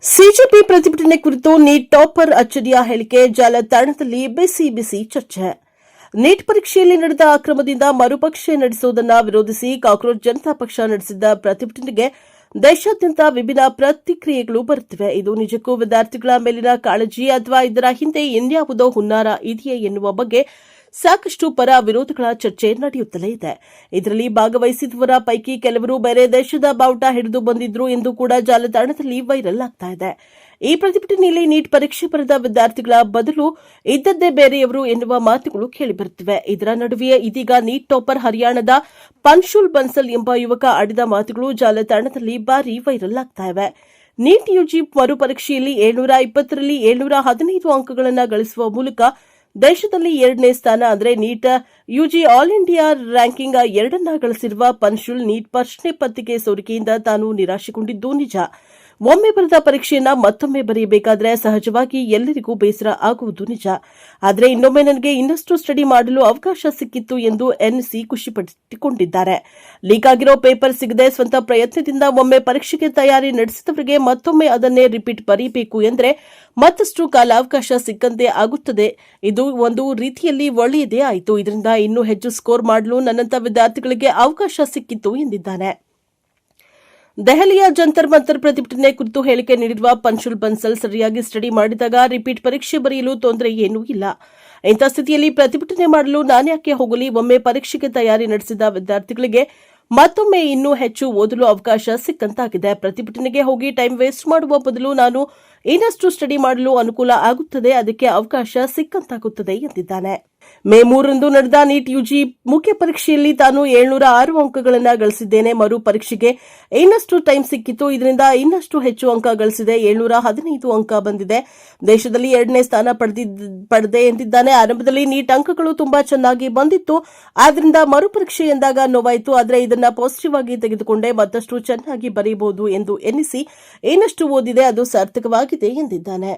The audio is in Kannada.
ಸಿಜೆಪಿ ಪ್ರತಿಭಟನೆ ಕುರಿತು ನೀಟ್ ಟಾಪರ್ ಅಚ್ಚರಿಯ ಹೇಳಿಕೆ ಜಾಲತಾಣದಲ್ಲಿ ಬಿಸಿ ಚರ್ಚೆ. ನೀಟ್ ಪರೀಕ್ಷೆಯಲ್ಲಿ ನಡೆದ ಅಕ್ರಮದಿಂದ ಮರುಪರೀಕ್ಷೆ ನಡೆಸುವುದನ್ನು ವಿರೋಧಿಸಿ ಕಾಕ್ರೋಚ್ ಜನತಾ ಪಕ್ಷ ನಡೆಸಿದ್ದ ಪ್ರತಿಭಟನೆಗೆ ದೇಶಾದ್ಯಂತ ವಿಭಿನ್ನ ಪ್ರತಿಕ್ರಿಯೆಗಳು ಬರುತ್ತಿವೆ. ಇದು ನಿಜಕ್ಕೂ ವಿದ್ಯಾರ್ಥಿಗಳ ಮೇಲಿನ ಕಾಳಜಿ ಅಥವಾ ಇದರ ಹಿಂದೆ ಇನ್ಯಾವುದೋ ಹುನ್ನಾರ ಇದೆಯೇ ಎನ್ನುವ ಬಗ್ಗೆ ಸಾಕಷ್ಟು ಪರ ವಿರೋಧಗಳ ಚರ್ಚೆ ನಡೆಯುತ್ತಲೇ ಇದೆ. ಇದರಲ್ಲಿ ಭಾಗವಹಿಸಿದವರ ಪೈಕಿ ಕೆಲವರು ಬೇರೆ ದೇಶದ ಬಾವುಟ ಹಿಡಿದು ಬಂದಿದ್ರು ಎಂದು ಕೂಡ ಜಾಲತಾಣದಲ್ಲಿ ವೈರಲ್ ಆಗ್ತಾ ಇದೆ. ಈ ಪ್ರತಿಭಟನೆಯಲ್ಲಿ ನೀಟ್ ಪರೀಕ್ಷೆ ಬರೆದ ವಿದ್ಯಾರ್ಥಿಗಳ ಬದಲು ಇದ್ದದ್ದೇ ಬೇರೆಯವರು ಎನ್ನುವ ಮಾತುಗಳು ಕೇಳಿಬರುತ್ತಿವೆ. ಇದರ ನಡುವೆಯೇ ಇದೀಗ ನೀಟ್ ಟಾಪರ್ ಹರಿಯಾಣದ ಪನ್ಶುಲ್ ಬನ್ಸಲ್ ಎಂಬ ಯುವಕ ಆಡಿದ ಮಾತುಗಳು ಜಾಲತಾಣದಲ್ಲಿ ಭಾರಿ ವೈರಲ್ ಆಗ್ತಾ ಇವೆ. ನೀಟ್ ಯುಜಿ ಮರುಪರೀಕ್ಷೆಯಲ್ಲಿ 720ರಲ್ಲಿ 715 ಅಂಕಗಳನ್ನು ಗಳಿಸುವ ಮೂಲಕ ದೇಶದಲ್ಲಿ 2ನೇ ಸ್ಥಾನ ಅಂದರೆ NEET UG all India ranking 2 ಗಳಿಸಿರುವ ಪನ್ಶುಲ್ ನೀಟ್ ಪ್ರಶ್ನೆ ಪತ್ರಿಕೆ ಸೋರಿಕೆಯಿಂದ ತಾನು ನಿರಾಶೆಗೊಂಡಿದ್ದು ನಿಜ. ಒಮ್ಮೆ ಬರೆದ ಪರೀಕ್ಷೆಯನ್ನ ಮತ್ತೊಮ್ಮೆ ಬರೆಯಬೇಕಾದರೆ ಸಹಜವಾಗಿ ಎಲ್ಲರಿಗೂ ಬೇಸರ ಆಗುವುದು ನಿಜ. ಆದರೆ ಇನ್ನೊಮ್ಮೆ ನನಗೆ ಇನ್ನಷ್ಟು ಸ್ಟಡಿ ಮಾಡಲು ಅವಕಾಶ ಸಿಕ್ಕಿತ್ತು ಎಂದು ಎನ್ಸಿ ಖುಷಿಪಟ್ಟುಕೊಂಡಿದ್ದಾರೆ. ಲೀಕ್ ಆಗಿರೋ ಪೇಪರ್ ಸಿಗದೆ ಸ್ವಂತ ಪ್ರಯತ್ನದಿಂದ ಒಮ್ಮೆ ಪರೀಕ್ಷೆಗೆ ತಯಾರಿ ನಡೆಸಿದವರಿಗೆ ಮತ್ತೊಮ್ಮೆ ಅದನ್ನೇ ರಿಪೀಟ್ ಬರೀಬೇಕು ಎಂದರೆ ಮತ್ತಷ್ಟು ಕಾಲಾವಕಾಶ ಸಿಕ್ಕಂತೆ ಆಗುತ್ತದೆ. ಇದು ಒಂದು ರೀತಿಯಲ್ಲಿ ಒಳ್ಳೆಯದೇ ಆಯಿತು. ಇದರಿಂದ ಇನ್ನೂ ಹೆಚ್ಚು ಸ್ಕೋರ್ ಮಾಡಲು ನನ್ನಂತ ವಿದ್ಯಾರ್ಥಿಗಳಿಗೆ ಅವಕಾಶ ಸಿಕ್ಕಿತ್ತು ಎಂದಿದ್ದಾನೆ. ದೆಹಲಿಯ ಜಂತರ್ ಮಂತರ್ ಪ್ರತಿಭಟನೆ ಕುರಿತು ಹೇಳಿಕೆ ನೀಡಿರುವ ಪನ್ಶುಲ್ ಬನ್ಸಲ್ ಸರಿಯಾಗಿ ಸ್ಟಡಿ ಮಾಡಿದಾಗ ರಿಪೀಟ್ ಪರೀಕ್ಷೆ ಬರೆಯಲು ತೊಂದರೆ ಏನೂ ಇಲ್ಲ. ಇಂಥ ಸ್ಥಿತಿಯಲ್ಲಿ ಪ್ರತಿಭಟನೆ ಮಾಡಲು ನಾನ್ಯಾಕೆ ಹೋಗಲಿ? ಒಮ್ಮೆ ಪರೀಕ್ಷೆಗೆ ತಯಾರಿ ನಡೆಸಿದ ವಿದ್ಯಾರ್ಥಿಗಳಿಗೆ ಮತ್ತೊಮ್ಮೆ ಇನ್ನೂ ಹೆಚ್ಚು ಓದಲು ಅವಕಾಶ ಸಿಕ್ಕಂತಾಗಿದೆ. ಪ್ರತಿಭಟನೆಗೆ ಹೋಗಿ ಟೈಮ್ ವೇಸ್ಟ್ ಮಾಡುವ ಬದಲು ನಾನು ಇನ್ನಷ್ಟು ಸ್ಟಡಿ ಮಾಡಲು ಅನುಕೂಲ ಆಗುತ್ತದೆ, ಅದಕ್ಕೆ ಅವಕಾಶ ಸಿಕ್ಕಂತಾಗುತ್ತದೆ ಎಂದಿದ್ದಾನೆ. ಮೇ 3ರಂದು ನಡೆದ ನೀಟ್ ಯುಜಿ ಮುಖ್ಯ ಪರೀಕ್ಷೆಯಲ್ಲಿ ತಾನು 706 ಅಂಕಗಳನ್ನು ಗಳಿಸಿದ್ದೇನೆ. ಮರು ಪರೀಕ್ಷೆಗೆ ಇನ್ನಷ್ಟು ಟೈಮ್ ಸಿಕ್ಕಿತ್ತು, ಇದರಿಂದ ಇನ್ನಷ್ಟು ಹೆಚ್ಚು ಅಂಕ ಗಳಿಸಿದೆ. 715 ಅಂಕ ಬಂದಿದೆ. ದೇಶದಲ್ಲಿ 2ನೇ ಸ್ಥಾನ ಪಡೆದೆ ಎಂದಿದ್ದಾನೆ. ಆರಂಭದಲ್ಲಿ ನೀಟ್ ಅಂಕಗಳು ತುಂಬಾ ಚೆನ್ನಾಗಿ ಬಂದಿತ್ತು, ಆದ್ರಿಂದ ಮರುಪರೀಕ್ಷೆ ಎಂದಾಗ ನೋವಾಯಿತು. ಆದರೆ ಇದನ್ನ ಪಾಸಿಟಿವ್ ಆಗಿ ತೆಗೆದುಕೊಂಡೆ, ಮತ್ತಷ್ಟು ಚೆನ್ನಾಗಿ ಬರೆಯಬಹುದು ಎಂದು ಎನ್ನಿಸಿ ಇನ್ನಷ್ಟು ಓದಿದೆ, ಅದು ಸಾರ್ಥಕವಾಗಿದೆ ಎಂದಿದ್ದಾನೆ.